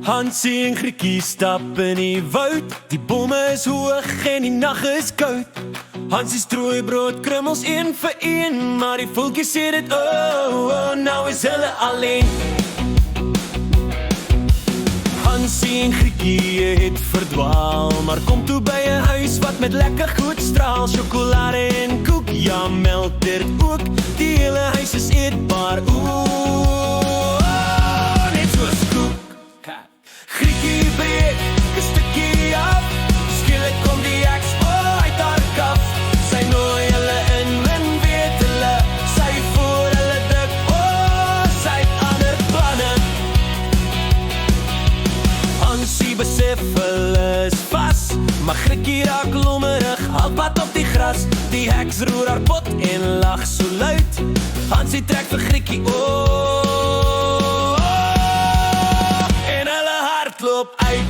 Hansie en Griekie stap in die woud. Die bome is hoog en die nag is koud. Hansie strooi broodkrummels een vir een, maar die voeltjie sê dit, nou is hulle alleen. Hansie en Griekie het verdwaal, maar kom toe by 'n huis wat met lekker goed straal. Sjokolade en koek, ja melk dit ook. Die hele huis is eetbaar, net soos koek. Griekie breek 'n stukkie af, skielik kom die expo uit haar kaf. Sy nooi hulle in en weet hulle, sy voel hulle dik, sy het ander planne. Hansie besef hulle is vas, maar Griekie raak lommerig, halfpad op die gras. Die heks roer haar pot en lag so luid. Hansie trek vir Griekie, en hulle hart loop uit.